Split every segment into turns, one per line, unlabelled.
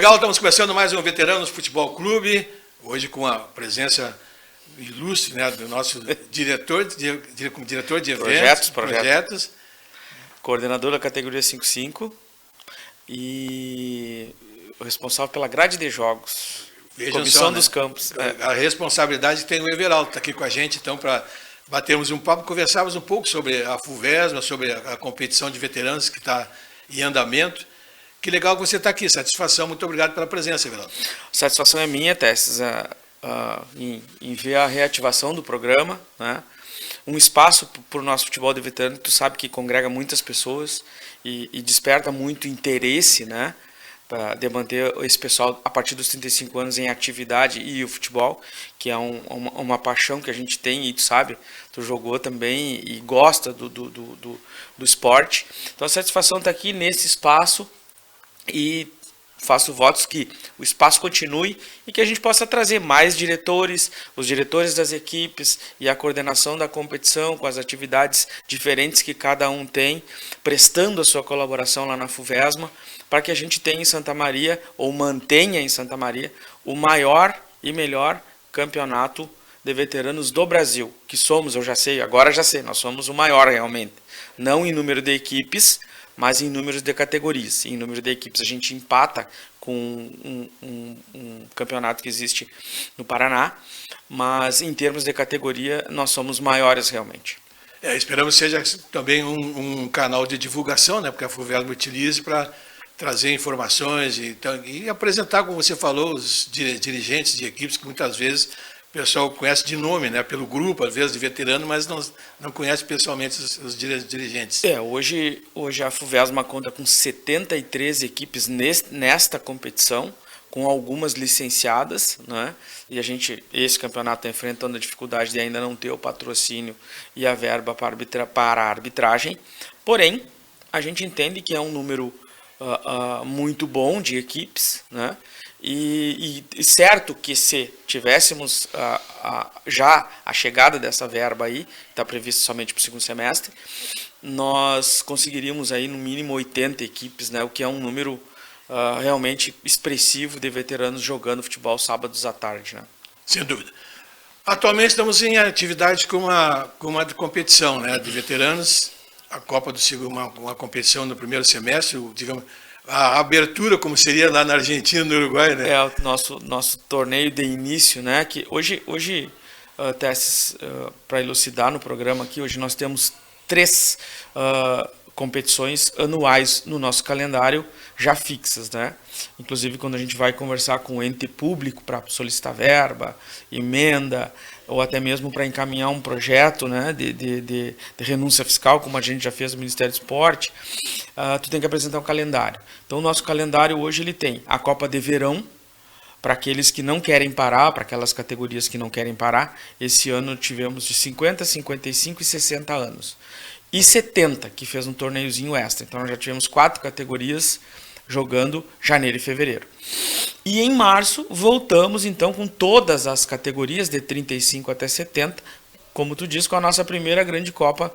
Legal, estamos começando mais um Veteranos Futebol Clube, hoje com a presença ilustre, né, do nosso diretor de eventos, projetos.
Coordenador da categoria 55 e o responsável pela grade de jogos. Comissão só, dos campos.
A responsabilidade tem o Everaldo, está aqui com a gente, então, para batermos um papo, conversarmos um pouco sobre a FUVESMA, sobre a competição de veteranos que está em andamento. Que legal que você está aqui, satisfação, muito obrigado pela presença, Everaldo.
Satisfação é minha, Tesses, em ver a reativação do programa, né? Um espaço para o nosso futebol de veterano, tu sabe que congrega muitas pessoas e desperta muito interesse, né? De manter esse pessoal a partir dos 35 anos em atividade e o futebol, que é uma paixão que a gente tem e tu sabe, tu jogou também e gosta do esporte. Então a satisfação está aqui nesse espaço e faço votos que o espaço continue e que a gente possa trazer mais diretores, os diretores das equipes e a coordenação da competição com as atividades diferentes que cada um tem, prestando a sua colaboração lá na FUVESMA, para que a gente tenha em Santa Maria, ou mantenha em Santa Maria, o maior e melhor campeonato de veteranos do Brasil, que somos, eu já sei, agora já sei, nós somos o maior realmente, não em número de equipes, mas em números de categorias. Em número de equipes a gente empata com um campeonato que existe no Paraná, mas em termos de categoria nós somos maiores realmente.
Esperamos que seja também um canal de divulgação, né, porque a FUVESMA utilize para trazer informações e apresentar, como você falou, os dirigentes de equipes que muitas vezes o pessoal conhece de nome, né, pelo grupo, às vezes de veterano, mas não conhece pessoalmente os dirigentes.
Hoje a FUVESMA conta com 73 equipes nesta competição, com algumas licenciadas, né? E esse campeonato está enfrentando a dificuldade de ainda não ter o patrocínio e a verba para a arbitragem. Porém, a gente entende que é um número muito bom de equipes, né? E certo que se tivéssemos já a chegada dessa verba aí, está prevista somente para o segundo semestre, nós conseguiríamos aí no mínimo 80 equipes, né? O que é um número realmente expressivo de veteranos jogando futebol sábados à tarde, né?
Sem dúvida. Atualmente estamos em atividade com uma de competição, né, de veteranos. A Copa do Sul, uma competição no primeiro semestre, digamos, a abertura, como seria lá na Argentina, no Uruguai, né?
É o nosso torneio de início, né? Que hoje Tesses, para elucidar no programa aqui, hoje nós temos 3 competições anuais no nosso calendário já fixas, né? Inclusive quando a gente vai conversar com o ente público para solicitar verba, emenda, ou até mesmo para encaminhar um projeto, né, de renúncia fiscal, como a gente já fez no Ministério do Esporte, tu tem que apresentar um calendário. Então o nosso calendário hoje ele tem a Copa de Verão, para aqueles que não querem parar, para aquelas categorias que não querem parar. Esse ano tivemos de 50, 55 e 60 anos. E 70, que fez um torneiozinho extra. Então nós já tivemos 4 categorias jogando janeiro e fevereiro. E em março voltamos então com todas as categorias de 35 até 70, como tu disse, com a nossa primeira grande Copa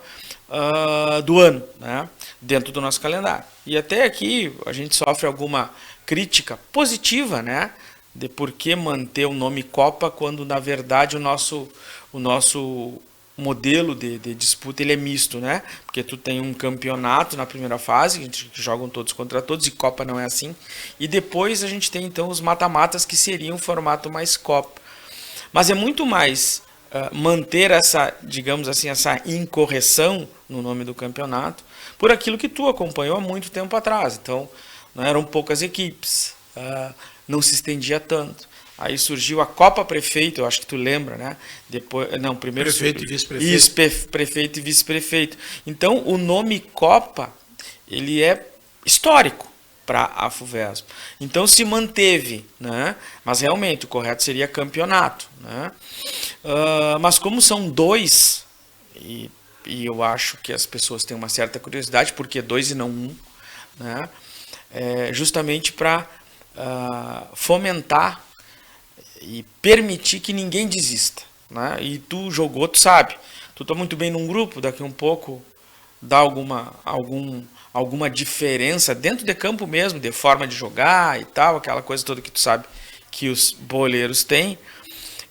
do ano, né, dentro do nosso calendário. E até aqui a gente sofre alguma crítica positiva, né, de por que manter o nome Copa quando na verdade o nosso modelo de disputa ele é misto, né? Porque tu tem um campeonato na primeira fase, que jogam todos contra todos, e Copa não é assim. E depois a gente tem então os mata-matas, que seriam um formato mais Copa. Mas é muito mais manter essa, digamos assim, essa incorreção no nome do campeonato, por aquilo que tu acompanhou há muito tempo atrás. Então, não eram poucas equipes, não se estendia tanto. Aí surgiu a Copa Prefeito, eu acho que tu lembra, né? Depois, não, primeiro
prefeito e vice-prefeito.
Isso, prefeito e vice-prefeito. Então, o nome Copa, ele é histórico para a FUVESMA. Então, se manteve, né? Mas realmente o correto seria campeonato, né? Mas como são 2, e eu acho que as pessoas têm uma certa curiosidade, porque 2 e não 1, né? Justamente para fomentar e permitir que ninguém desista, né? E tu jogou, tu sabe, tu tá muito bem num grupo, daqui um pouco dá alguma diferença dentro de campo mesmo, de forma de jogar e tal, aquela coisa toda que tu sabe que os boleiros têm,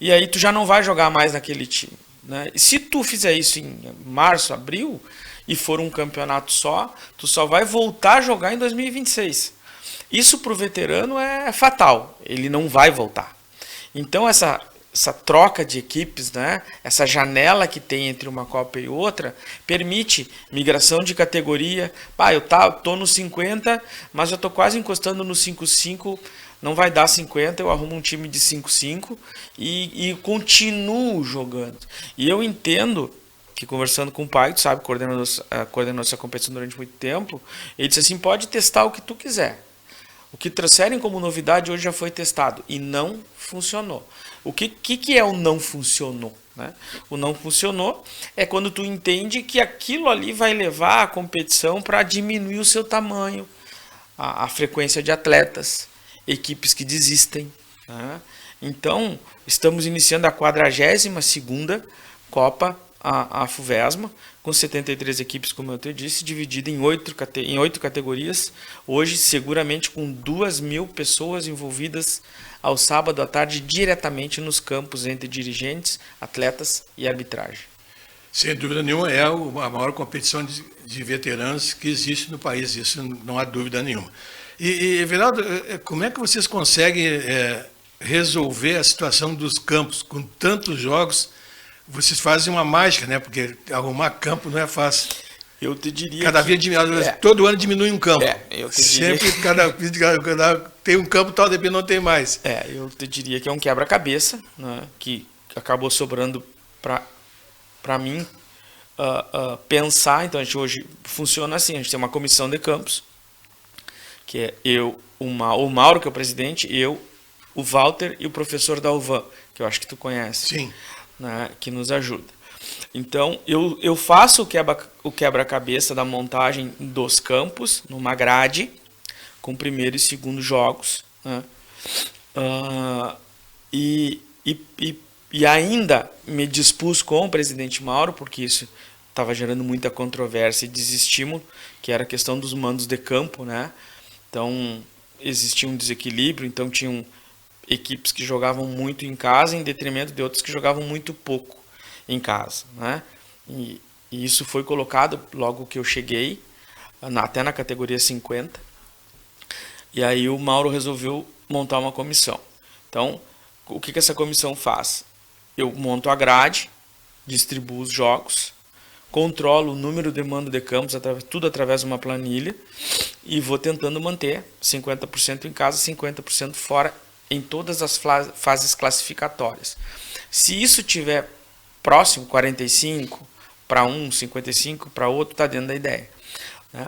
e aí tu já não vai jogar mais naquele time, né? E se tu fizer isso em março, abril, e for um campeonato só, tu só vai voltar a jogar em 2026. Isso para o veterano é fatal, ele não vai voltar. Então essa troca de equipes, né, essa janela que tem entre uma Copa e outra, permite migração de categoria. Eu tô no 50, mas eu tô quase encostando no 5-5, não vai dar 50, eu arrumo um time de 5-5 e continuo jogando. E eu entendo que, conversando com o pai, tu sabe, coordenou essa competição durante muito tempo, ele disse assim, pode testar o que tu quiser. O que trouxerem como novidade hoje já foi testado e não funcionou. O que é o não funcionou, né? O não funcionou é quando tu entende que aquilo ali vai levar a competição para diminuir o seu tamanho, a frequência de atletas, equipes que desistem, né? Então, estamos iniciando a 42ª Copa a FUVESMA, com 73 equipes, como eu te disse, dividida em 8 categorias. Hoje, seguramente, com 2.000 pessoas envolvidas ao sábado à tarde, diretamente nos campos, entre dirigentes, atletas e arbitragem.
Sem dúvida nenhuma, é a maior competição de veteranos que existe no país, isso não há dúvida nenhuma. E Everaldo, como é que vocês conseguem resolver a situação dos campos? Com tantos jogos, vocês fazem uma mágica, né? Porque arrumar campo não é fácil.
Eu te diria
todo ano diminui um campo.
Eu te diria
Sempre, cada tem um campo tal, depois não tem mais.
Eu te diria que é um quebra-cabeça, né? Que acabou sobrando para mim pensar. Então, a gente hoje funciona assim, a gente tem uma comissão de campos, que é o Mauro, que é o presidente, eu, o Walter e o professor Dalvan, que eu acho que tu conhece.
Sim.
Né, que nos ajuda. Então, eu faço o quebra-cabeça da montagem dos campos, numa grade, com primeiro e segundo jogos, né? E ainda me dispus com o presidente Mauro, porque isso estava gerando muita controvérsia e desestímulo, que era a questão dos mandos de campo, né? Então, existia um desequilíbrio, então tinham equipes que jogavam muito em casa em detrimento de outras que jogavam muito pouco em casa, né? E isso foi colocado logo que eu cheguei, até na categoria 50. E aí o Mauro resolveu montar uma comissão. Então, o que essa comissão faz? Eu monto a grade, distribuo os jogos, controlo o número de mando de campos, tudo através de uma planilha, e vou tentando manter 50% em casa, 50% fora, em todas as fases classificatórias. Se isso tiver próximo, 45 para um, 55 para outro, está dentro da ideia, né?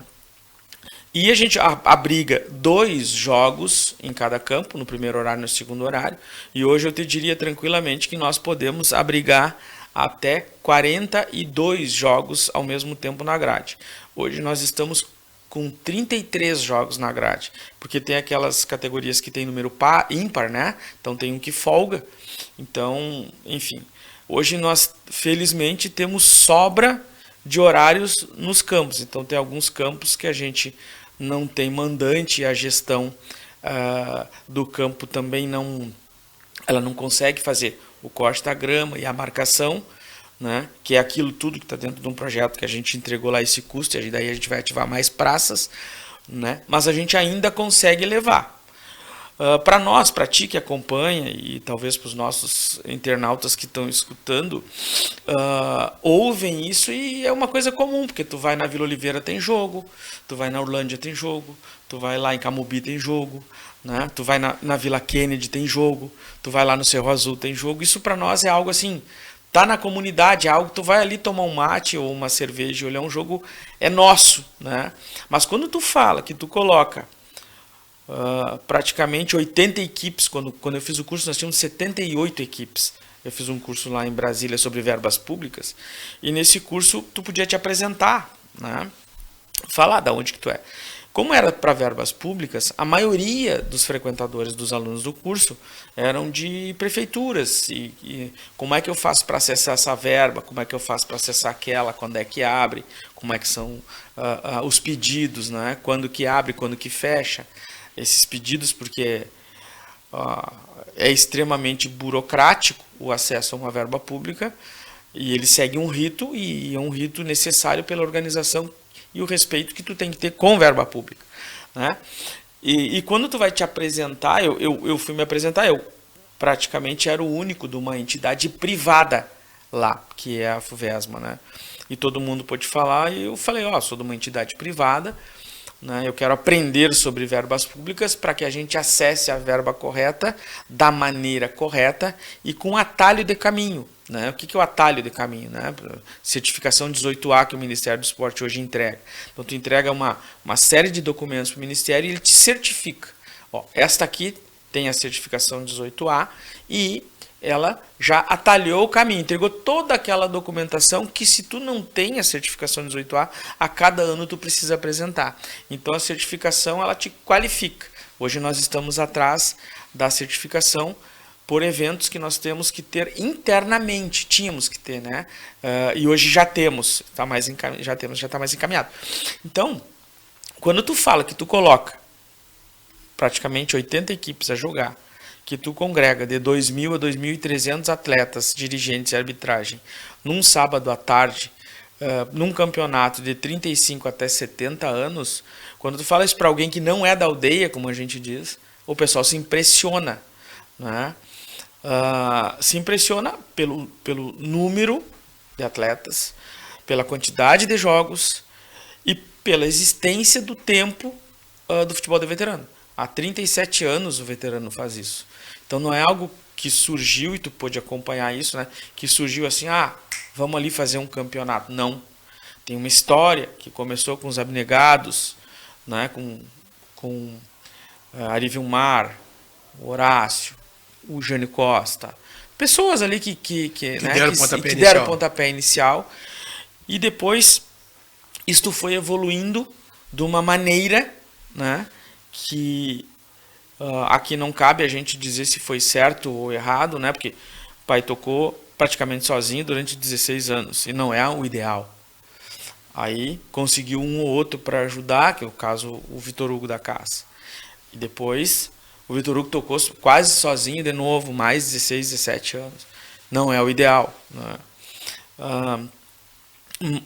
E a gente abriga 2 jogos em cada campo, no primeiro horário e no segundo horário, e hoje eu te diria tranquilamente que nós podemos abrigar até 42 jogos ao mesmo tempo na grade. Hoje nós estamos com 33 jogos na grade, porque tem aquelas categorias que tem número ímpar, né? Então tem um que folga. Então, enfim, hoje nós felizmente temos sobra de horários nos campos. Então tem alguns campos que a gente não tem mandante, e a gestão do campo também ela não consegue fazer o corte da grama e a marcação, né? Que é aquilo tudo que está dentro de um projeto que a gente entregou lá esse custo, e daí a gente vai ativar mais praças, né? Mas a gente ainda consegue levar. Para nós, para ti que acompanha, e talvez para os nossos internautas que estão escutando, ouvem isso e é uma coisa comum, porque tu vai na Vila Oliveira tem jogo, tu vai na Orlândia tem jogo, tu vai lá em Camobi tem jogo, né? Tu vai na Vila Kennedy tem jogo, tu vai lá no Cerro Azul tem jogo. Isso para nós é algo assim, tá na comunidade, é algo, tu vai ali tomar um mate ou uma cerveja e olhar um jogo, é nosso, né? Mas quando tu fala que tu coloca praticamente 80 equipes, quando eu fiz o curso nós tínhamos 78 equipes. Eu fiz um curso lá em Brasília sobre verbas públicas, e nesse curso tu podia te apresentar, né? Falar de onde que tu é. Como era para verbas públicas, a maioria dos frequentadores, dos alunos do curso, eram de prefeituras. E como é que eu faço para acessar essa verba? Como é que eu faço para acessar aquela? Quando é que abre? Como é que são os pedidos, né? Quando que abre, quando que fecha? Esses pedidos, porque é extremamente burocrático o acesso a uma verba pública, e ele segue um rito, e é um rito necessário pela organização e o respeito que tu tem que ter com verba pública, né? E quando tu vai te apresentar, eu fui me apresentar, eu praticamente era o único de uma entidade privada lá, que é a FUVESMA, né? E todo mundo pôde falar, e eu falei, sou de uma entidade privada, né? Eu quero aprender sobre verbas públicas para que a gente acesse a verba correta, da maneira correta e com atalho de caminho. Né? O que é o atalho de caminho? Né? Certificação 18A que o Ministério do Esporte hoje entrega. Então, tu entrega uma série de documentos para o Ministério e ele te certifica. Esta aqui tem a certificação 18A e ela já atalhou o caminho, entregou toda aquela documentação que, se tu não tem a certificação 18A, a cada ano tu precisa apresentar. Então, a certificação ela te qualifica. Hoje nós estamos atrás da certificação por eventos que nós temos que ter internamente, tínhamos que ter, né? E hoje já temos, já está mais encaminhado. Então, quando tu fala que tu coloca praticamente 80 equipes a jogar, que tu congrega de 2.000 a 2.300 atletas, dirigentes e arbitragem, num sábado à tarde, num campeonato de 35 até 70 anos, quando tu fala isso para alguém que não é da aldeia, como a gente diz, o pessoal se impressiona, né? Se impressiona pelo número de atletas, pela quantidade de jogos e pela existência do tempo do futebol de veterano. Há 37 anos o veterano faz isso. Então não é algo que surgiu, e tu pôde acompanhar isso, né? Que surgiu assim, vamos ali fazer um campeonato. Não. Tem uma história que começou com os abnegados, né? com Ari Vilmar, o Horácio, o Jânio Costa, pessoas ali que deram pontapé inicial, e depois isto foi evoluindo de uma maneira, né, que aqui não cabe a gente dizer se foi certo ou errado, né, porque o pai tocou praticamente sozinho durante 16 anos, e não é o ideal. Aí conseguiu um ou outro para ajudar, que é o caso o Vitor Hugo da Caça. E depois o Vitor Hugo tocou quase sozinho de novo, mais 16, 17 anos. Não é o ideal. Né?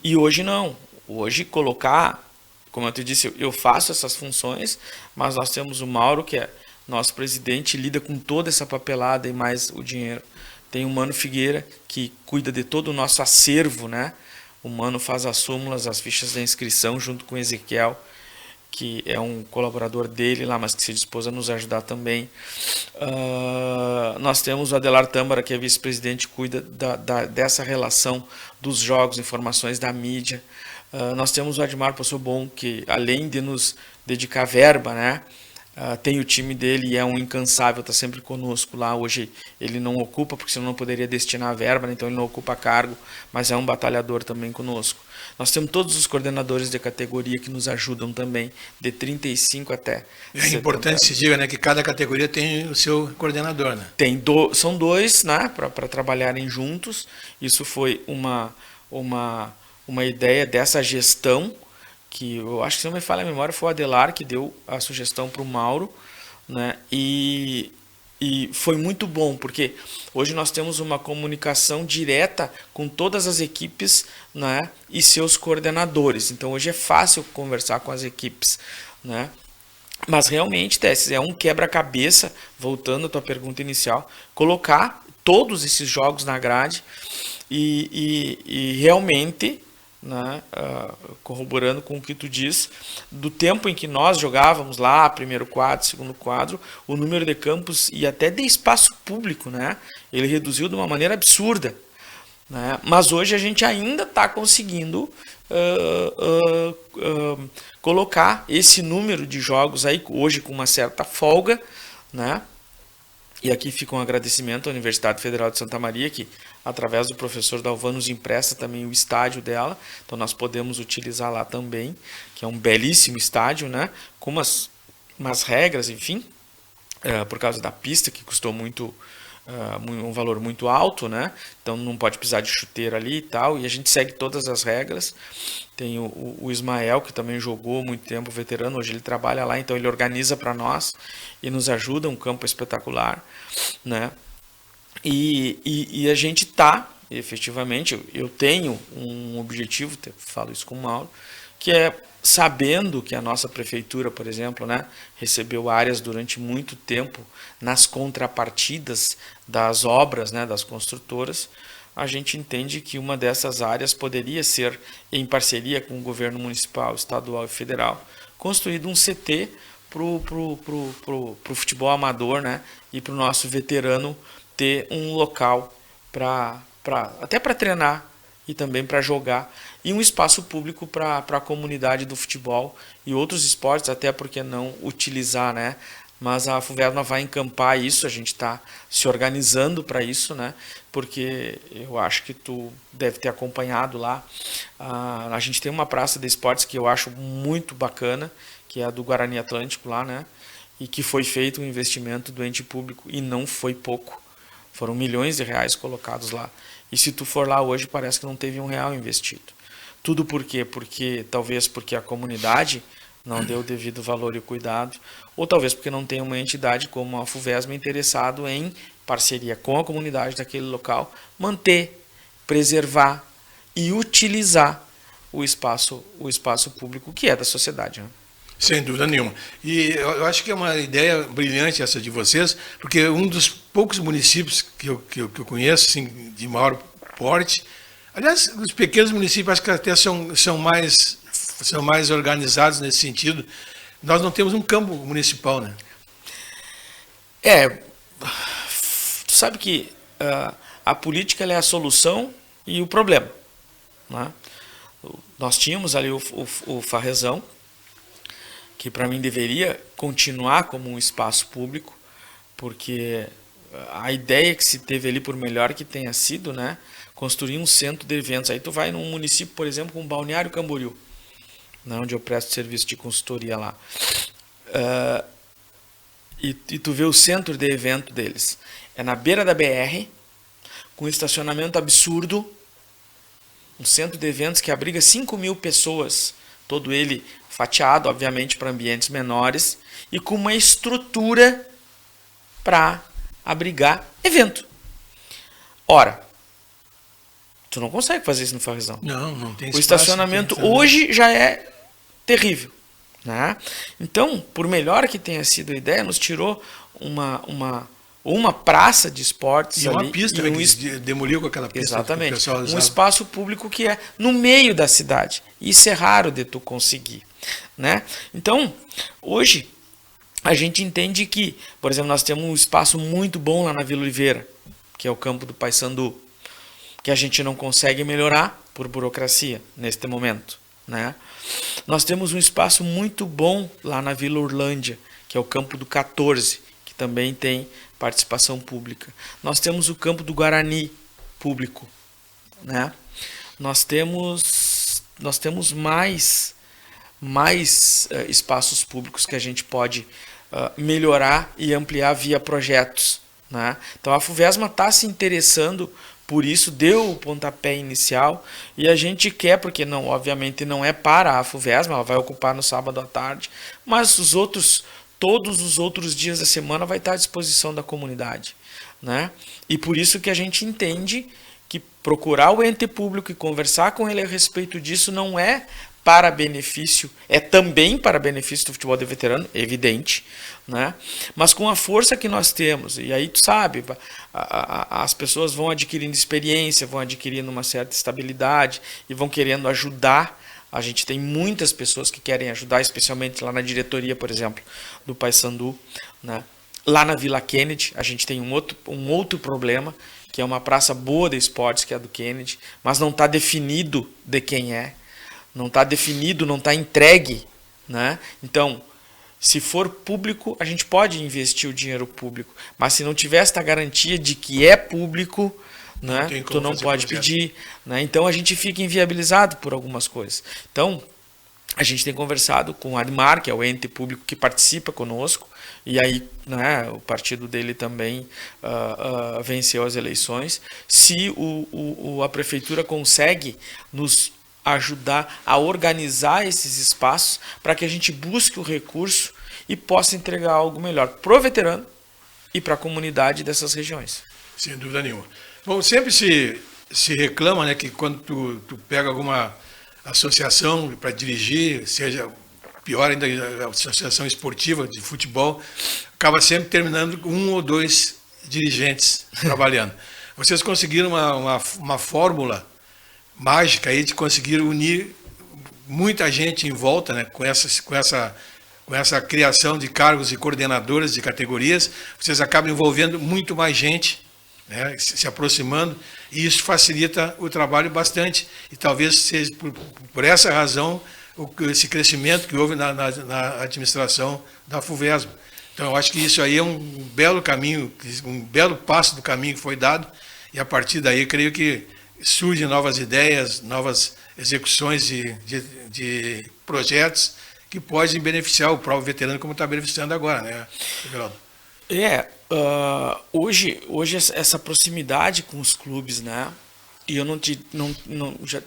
E hoje não. Hoje colocar, como eu te disse, eu faço essas funções, mas nós temos o Mauro, que é nosso presidente, lida com toda essa papelada e mais o dinheiro. Tem o Mano Figueira, que cuida de todo o nosso acervo, né? O Mano faz as súmulas, as fichas da inscrição, junto com o Ezequiel, que é um colaborador dele lá, mas que se dispôs a nos ajudar também. Nós temos o Adelar Tâmara, que é vice-presidente, cuida dessa relação dos jogos, informações da mídia. Nós temos o Admar Possobon, que além de nos dedicar verba, né, tem o time dele e é um incansável, está sempre conosco lá. Hoje ele não ocupa, porque senão não poderia destinar a verba, né, então ele não ocupa cargo, mas é um batalhador também conosco. Nós temos todos os coordenadores de categoria que nos ajudam também, de 35 até 70.
É importante se diga, né, que cada categoria tem o seu coordenador, né?
São dois, né, para trabalharem juntos. Isso foi uma ideia dessa gestão, que eu acho que, se não me falha a memória, foi o Adelar que deu a sugestão para o Mauro, né, e foi muito bom, porque hoje nós temos uma comunicação direta com todas as equipes, né, e seus coordenadores. Então hoje é fácil conversar com as equipes, né? Mas realmente, Tesses, é um quebra-cabeça, voltando à tua pergunta inicial, colocar todos esses jogos na grade e realmente, né, corroborando com o que tu diz, do tempo em que nós jogávamos lá, primeiro quadro, segundo quadro, o número de campos e até de espaço público, né, ele reduziu de uma maneira absurda, né, mas hoje a gente ainda está conseguindo colocar esse número de jogos aí, hoje com uma certa folga, né, E aqui fica um agradecimento à Universidade Federal de Santa Maria, que através do professor Dalvan nos empresta também o estádio dela, então nós podemos utilizar lá também, que é um belíssimo estádio, né, com umas regras, enfim, por causa da pista, que custou um valor muito alto, né, então não pode pisar de chuteira ali e tal, e a gente segue todas as regras. Tem o Ismael, que também jogou muito tempo, veterano, hoje ele trabalha lá, então ele organiza para nós e nos ajuda, um campo espetacular, né? E a gente efetivamente, eu tenho um objetivo, falo isso com o Mauro, que é, sabendo que a nossa prefeitura, por exemplo, né, recebeu áreas durante muito tempo nas contrapartidas das obras, né, das construtoras, a gente entende que uma dessas áreas poderia ser, em parceria com o governo municipal, estadual e federal, construído um CT para o futebol amador, né, e para o nosso veterano ter um local até para treinar e também para jogar, e um espaço público para a comunidade do futebol e outros esportes, até porque não utilizar, né? Mas a FUVESMA vai encampar isso, a gente está se organizando para isso, né? Porque eu acho que tu deve ter acompanhado lá. A gente tem uma praça de esportes que eu acho muito bacana, que é a do Guarani Atlântico lá, né? E que foi feito um investimento do ente público e não foi pouco. Foram milhões de reais colocados lá. E se tu for lá hoje, parece que não teve R$1 investido. Tudo por quê? Talvez porque a comunidade não deu o devido valor e cuidado, ou talvez porque não tem uma entidade como a FUVESMA interessado em parceria com a comunidade daquele local, manter, preservar e utilizar o espaço público que é da sociedade, né?
Sem dúvida nenhuma. E eu acho que é uma ideia brilhante essa de vocês, porque um dos poucos municípios que eu conheço, assim, de maior porte, aliás, os pequenos municípios acho que até são mais organizados nesse sentido. Nós não temos um campo municipal, né?
Tu sabe que a política ela é a solução e o problema, né? Nós tínhamos ali o Farrezão, que para mim deveria continuar como um espaço público, porque a ideia que se teve ali, por melhor que tenha sido, né, construir um centro de eventos. Aí tu vai num município, por exemplo, como Balneário Camboriú, né, onde eu presto serviço de consultoria lá, e tu vê o centro de evento deles. É na beira da BR, com estacionamento absurdo, um centro de eventos que abriga 5.000 pessoas, todo ele fatiado, obviamente, para ambientes menores, e com uma estrutura para abrigar evento. Ora, tu não consegue fazer isso no Farrezão.
Não tem espaço.
O estacionamento hoje já é terrível, né? Então, por melhor que tenha sido a ideia, nos tirou uma praça de esportes
e
ali,
uma pista, né, que demoliu com aquela pista.
Exatamente. Um espaço público que é no meio da cidade. Isso é raro de tu conseguir, né? Então, hoje, a gente entende que, por exemplo, nós temos um espaço muito bom lá na Vila Oliveira, que é o campo do Paysandu, que a gente não consegue melhorar por burocracia neste momento, né? Nós temos um espaço muito bom lá na Vila Urlândia, que é o campo do 14, que também tem participação pública. Nós temos o campo do Guarani público, né? Nós temos mais espaços públicos que a gente pode melhorar e ampliar via projetos, né? Então a FUVESMA está se interessando por isso, deu o pontapé inicial e a gente quer, porque não, obviamente não é para a FUVESMA, ela vai ocupar no sábado à tarde, mas todos os outros dias da semana vai estar à disposição da comunidade, né? E por isso que a gente entende que procurar o ente público e conversar com ele a respeito disso não é para benefício, é também para benefício do futebol de veterano, evidente, né? Mas com a força que nós temos, e aí tu sabe, as pessoas vão adquirindo experiência, vão adquirindo uma certa estabilidade e vão querendo ajudar. A gente tem muitas pessoas que querem ajudar, especialmente lá na diretoria, por exemplo, do Paysandu, né? Lá na Vila Kennedy, a gente tem um outro problema, que é uma praça boa de esportes, que é a do Kennedy, mas não está definido de quem é. Não está definido, não está entregue, né? Então, Se for público, a gente pode investir o dinheiro público, mas se não tiver esta garantia de que é público, né, tu não pode pedir, né? Então a gente fica inviabilizado por algumas coisas. Então a gente tem conversado com o Admar, que é o ente público que participa conosco, e aí, né, o partido dele também venceu as eleições. Se a prefeitura consegue nos ajudar a organizar esses espaços para que a gente busque o recurso e possa entregar algo melhor para o veterano e para a comunidade dessas regiões.
Sem dúvida nenhuma. Bom, sempre se reclama, né, que quando tu pega alguma associação para dirigir, seja pior ainda a associação esportiva de futebol, acaba sempre terminando com 1 ou 2 dirigentes trabalhando. Vocês conseguiram uma fórmula mágica aí de conseguir unir muita gente em volta, né, com essa criação de cargos e coordenadores de categorias, vocês acabam envolvendo muito mais gente, né, se aproximando, e isso facilita o trabalho bastante. E talvez seja por essa razão esse crescimento que houve na administração da FUVESM. Então, eu acho que isso aí é um belo caminho, um belo passo do caminho que foi dado, e a partir daí, creio que surgem novas ideias, novas execuções de projetos que podem beneficiar o próprio veterano, como está beneficiando agora, né, Everaldo?
Hoje essa proximidade com os clubes, né? E eu já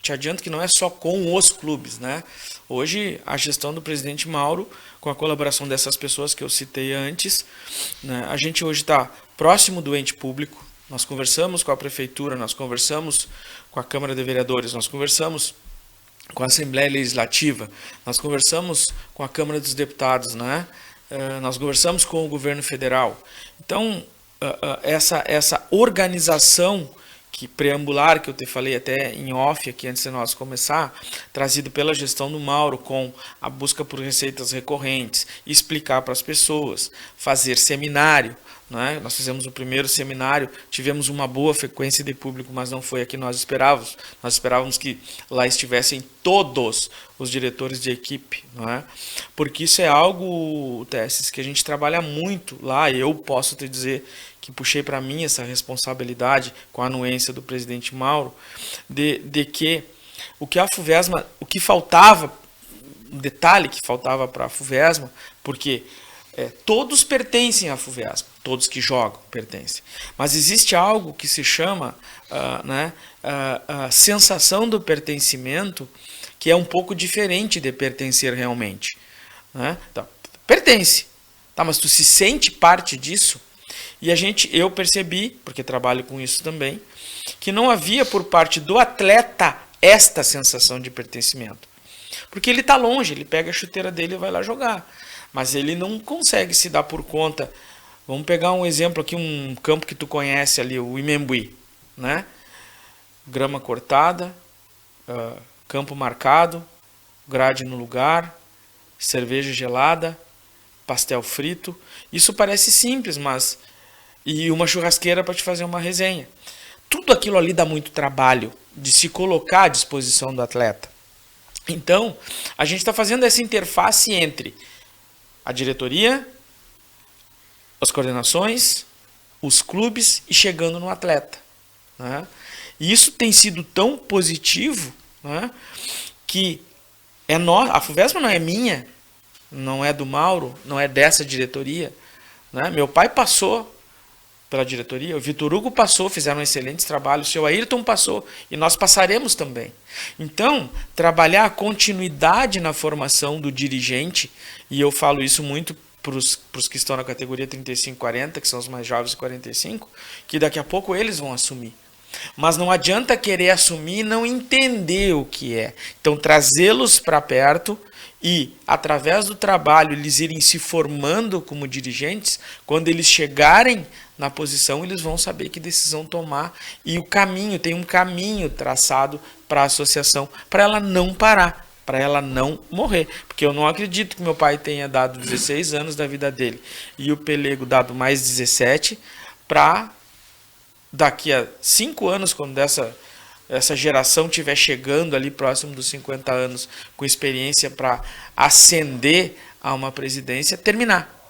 te adianto que não é só com os clubes, né? Hoje a gestão do presidente Mauro, com a colaboração dessas pessoas que eu citei antes, né, a gente hoje está próximo do ente público. Nós conversamos com a prefeitura, nós conversamos com a Câmara de Vereadores, nós conversamos com a Assembleia Legislativa, nós conversamos com a Câmara dos Deputados, né? Nós conversamos com o governo federal. Então, essa organização preambular que eu te falei até em off aqui antes de nós começar, trazido pela gestão do Mauro, com a busca por receitas recorrentes, explicar para as pessoas, fazer seminário, né? Nós fizemos o primeiro seminário, tivemos uma boa frequência de público, mas não foi a que nós esperávamos. Nós esperávamos que lá estivessem todos os diretores de equipe, não é? Porque isso é algo, Tesses, que a gente trabalha muito lá. Eu posso te dizer que puxei para mim essa responsabilidade com a anuência do presidente Mauro, de que o que a FUVESMA, o que faltava, um detalhe que faltava para a FUVESMA, porque todos pertencem à FUVESMA, todos que jogam pertencem, mas existe algo que se chama a sensação do pertencimento, que é um pouco diferente de pertencer realmente, né? Então, pertence, tá, mas tu se sente parte disso? E eu percebi, porque trabalho com isso também, que não havia por parte do atleta esta sensação de pertencimento. Porque ele está longe, ele pega a chuteira dele e vai lá jogar. Mas ele não consegue se dar por conta. Vamos pegar um exemplo aqui, um campo que tu conhece ali, o Imembuí, né? Grama cortada, campo marcado, grade no lugar, cerveja gelada, pastel frito. Isso parece simples, mas... E uma churrasqueira para te fazer uma resenha. Tudo aquilo ali dá muito trabalho de se colocar à disposição do atleta. Então, a gente está fazendo essa interface entre a diretoria, as coordenações, os clubes e chegando no atleta, né? E isso tem sido tão positivo, né, que a FUVESMA não é minha, não é do Mauro, não é dessa diretoria, né? Meu pai passou pela diretoria, o Vitor Hugo passou, fizeram um excelente trabalho, o seu Ayrton passou e nós passaremos também. Então, trabalhar a continuidade na formação do dirigente, e eu falo isso muito para os que estão na categoria 35-40, que são os mais jovens de 45, que daqui a pouco eles vão assumir. Mas não adianta querer assumir e não entender o que é. Então, trazê-los para perto e, através do trabalho, eles irem se formando como dirigentes, quando eles chegarem na posição, eles vão saber que decisão tomar. E tem um caminho traçado para a associação, para ela não parar, para ela não morrer. Porque eu não acredito que meu pai tenha dado 16 anos da vida dele e o Pelego dado mais 17 para daqui a 5 anos, quando essa geração estiver chegando ali próximo dos 50 anos com experiência para ascender a uma presidência, terminar.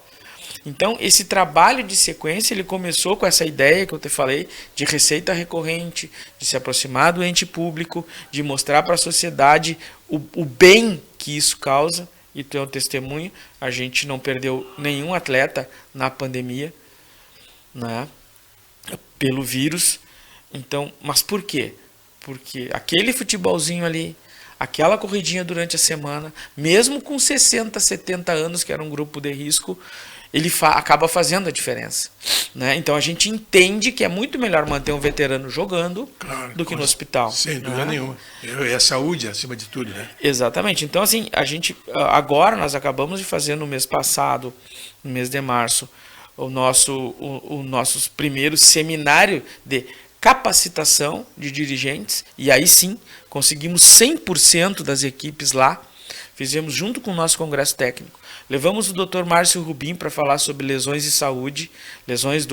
Então, esse trabalho de sequência, ele começou com essa ideia que eu te falei, de receita recorrente, de se aproximar do ente público, de mostrar para a sociedade o bem que isso causa, e tu é um testemunho, a gente não perdeu nenhum atleta na pandemia, né, pelo vírus. Então, mas por quê? Porque aquele futebolzinho ali, aquela corridinha durante a semana, mesmo com 60, 70 anos, que era um grupo de risco, ele acaba fazendo a diferença, né? Então a gente entende que é muito melhor manter um veterano jogando do que no hospital.
Sem dúvida nenhuma. É a saúde acima de tudo, né?
Exatamente. Então, assim, a gente agora nós acabamos de fazer no mês passado, no mês de março, o nosso primeiro seminário de capacitação de dirigentes, e aí sim conseguimos 100% das equipes lá. Fizemos junto com o nosso congresso técnico. Levamos o Dr. Márcio Rubim para falar sobre lesões de saúde, lesões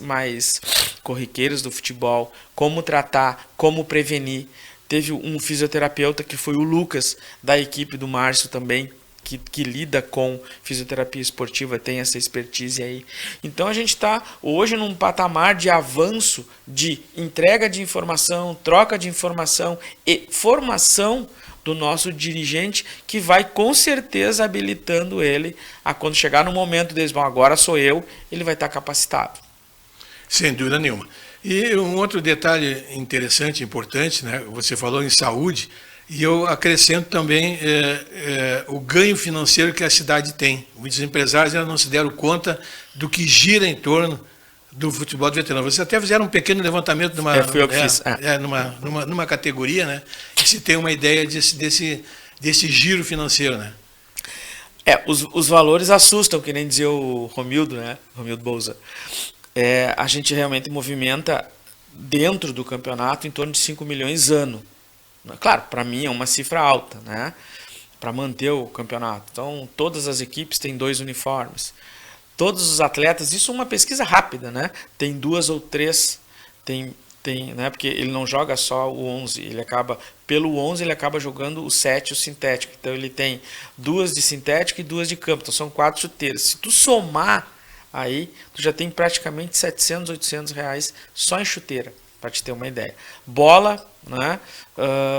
mais corriqueiras do futebol, como tratar, como prevenir. Teve um fisioterapeuta que foi o Lucas, da equipe do Márcio também, que lida com fisioterapia esportiva, tem essa expertise aí. Então a gente está hoje num patamar de avanço, de entrega de informação, troca de informação e formação do nosso dirigente, que vai com certeza habilitando ele a quando chegar no momento deles, bom, agora sou eu, ele vai estar capacitado.
Sem dúvida nenhuma. E um outro detalhe interessante, importante, né? Você falou em saúde, e eu acrescento também o ganho financeiro que a cidade tem. Muitos empresários ainda não se deram conta do que gira em torno do futebol de veterano. Vocês até fizeram um pequeno levantamento numa categoria, né? E se tem uma ideia desse giro financeiro, né?
Os valores assustam, que nem dizia o Romildo, né? Romildo Bolza. A gente realmente movimenta dentro do campeonato em torno de 5 milhões ano. Claro, para mim é uma cifra alta, né? Para manter o campeonato. Então, todas as equipes têm 2 uniformes. Todos os atletas, isso é uma pesquisa rápida, né? Tem 2 ou 3, né? Porque ele não joga só o 11, pelo 11 ele acaba jogando o 7, o sintético. Então ele tem 2 de sintético e 2 de campo, então são 4 chuteiras. Se tu somar aí, tu já tem praticamente 700, 800 reais só em chuteira, para te ter uma ideia. Bola, né?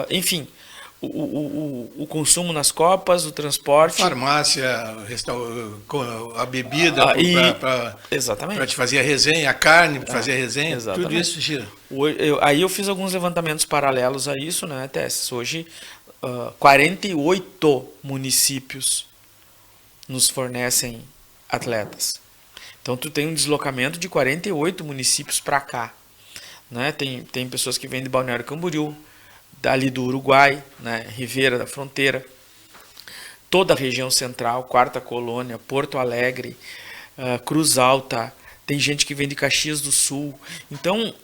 Enfim, o consumo nas copas, o transporte.
Farmácia, a bebida para te fazer a resenha, a carne para fazer a resenha, exatamente. Tudo isso gira.
Aí eu fiz alguns levantamentos paralelos a isso, né, Tesses? Hoje, 48 municípios nos fornecem atletas. Então, tu tem um deslocamento de 48 municípios para cá. Né? Tem pessoas que vêm de Balneário Camboriú, dali do Uruguai, né? Ribeira da Fronteira, toda a região central, Quarta Colônia, Porto Alegre, Cruz Alta, tem gente que vem de Caxias do Sul. Então,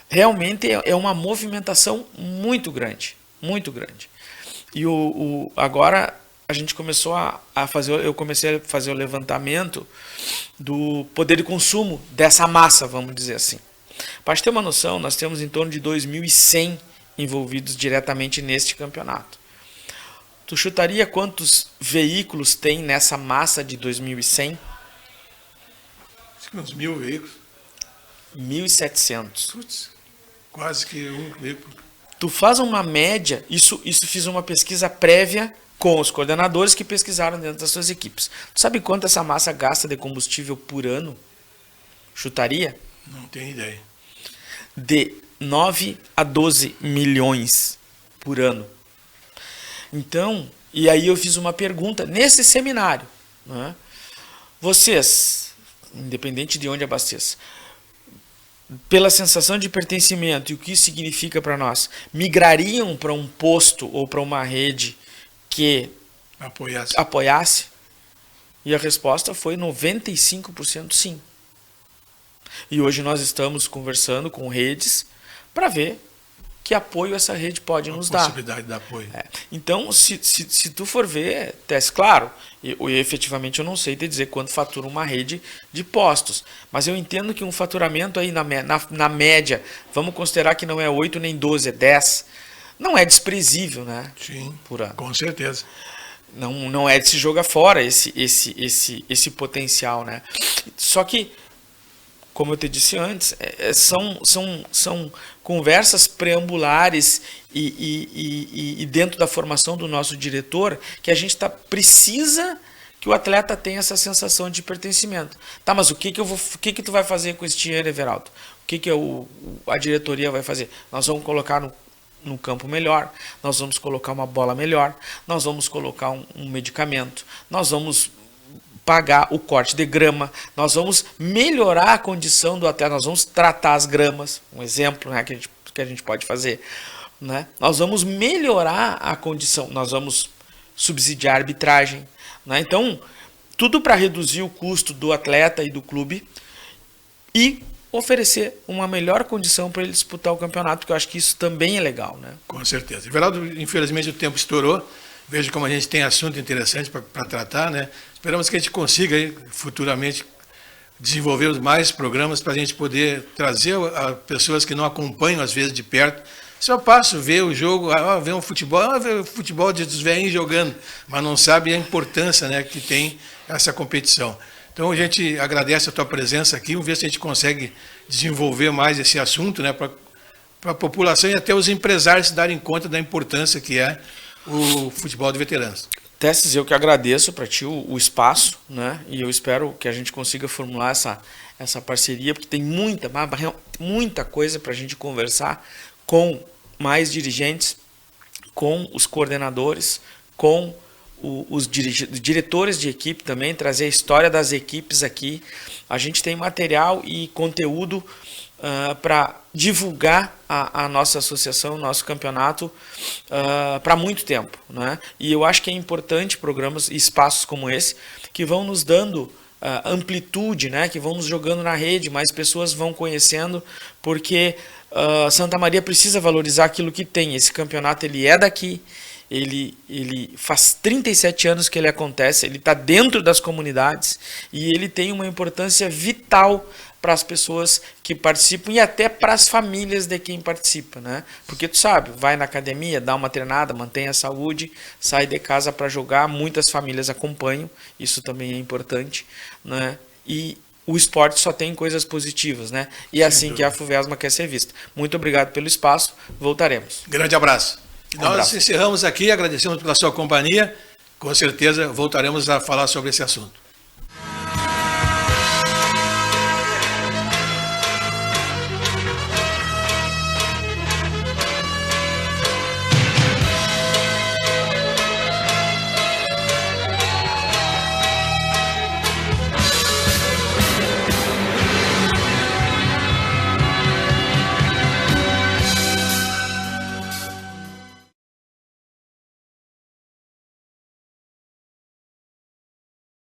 realmente é uma movimentação muito grande, muito grande. E agora a gente começou eu comecei a fazer o levantamento do poder de consumo dessa massa, vamos dizer assim. Para te ter uma noção, nós temos em torno de 2.100 envolvidos diretamente neste campeonato. Tu chutaria quantos veículos tem nessa massa de 2.100?
Uns 1.000 veículos.
1.700.
Putz, quase que um veículo.
Tu faz uma média, isso fiz uma pesquisa prévia com os coordenadores que pesquisaram dentro das suas equipes. Tu sabe quanto essa massa gasta de combustível por ano? Chutaria?
Não tenho ideia.
De 9 a 12 milhões por ano. Então, e aí eu fiz uma pergunta nesse seminário. Né? Vocês, independente de onde abasteça, pela sensação de pertencimento e o que isso significa para nós, migrariam para um posto ou para uma rede que apoiasse? E a resposta foi 95% sim. E hoje nós estamos conversando com redes para ver que apoio essa rede pode nos dar.
Possibilidade de apoio.
Então, se tu for ver, Tess, claro, efetivamente eu não sei te dizer quanto fatura uma rede de postos, mas eu entendo que um faturamento aí na média, vamos considerar que não é 8 nem 12, é 10, não é desprezível, né?
Sim,
por ano.
Com certeza.
Não é de se jogar fora esse potencial, né? Só que, como eu te disse antes, são conversas preambulares e dentro da formação do nosso diretor que a gente precisa que o atleta tenha essa sensação de pertencimento. Tá, mas o que tu vai fazer com esse dinheiro, Everaldo? O que a diretoria vai fazer? Nós vamos colocar no campo melhor, nós vamos colocar uma bola melhor, nós vamos colocar um medicamento, nós vamos pagar o corte de grama, nós vamos melhorar a condição do atleta, nós vamos tratar as gramas, um exemplo, né, que a gente pode fazer, né? Nós vamos melhorar a condição, nós vamos subsidiar a arbitragem, né? Então, tudo para reduzir o custo do atleta e do clube e oferecer uma melhor condição para ele disputar o campeonato, porque eu acho que isso também é legal, né?
Com certeza. Everaldo, infelizmente o tempo estourou. Vejo como a gente tem assunto interessante para tratar, né? Esperamos que a gente consiga aí, futuramente desenvolver mais programas para a gente poder trazer a pessoas que não acompanham às vezes de perto. Só passo ver o jogo, ver um futebol, ver o futebol dos velhinhos jogando, mas não sabe a importância, né, que tem essa competição. Então a gente agradece a tua presença aqui, vamos ver se a gente consegue desenvolver mais esse assunto, né, para a população e até os empresários se darem conta da importância que é o futebol de veteranos.
Testes, eu que agradeço para ti o espaço, né, e eu espero que a gente consiga formular essa parceria, porque tem muita coisa para a gente conversar com mais dirigentes, com os coordenadores, com os diretores de equipe também, trazer a história das equipes aqui. A gente tem material e conteúdo para divulgar a nossa associação, o nosso campeonato para muito tempo, né? E eu acho que é importante programas e espaços como esse que vão nos dando amplitude, né? Que vão nos jogando na rede, mais pessoas vão conhecendo, porque Santa Maria precisa valorizar aquilo que tem. Esse campeonato ele é daqui. Ele faz 37 anos que ele acontece, ele está dentro das comunidades e ele tem uma importância vital para as pessoas que participam e até para as famílias de quem participa, né? Porque tu sabe, vai na academia, dá uma treinada, mantém a saúde, sai de casa para jogar, muitas famílias acompanham, isso também é importante, né? E o esporte só tem coisas positivas, né? E é assim que a FUVESMA quer ser vista. Muito obrigado pelo espaço, voltaremos.
Grande abraço. Nós encerramos aqui, agradecemos pela sua companhia. Com certeza voltaremos a falar sobre esse assunto.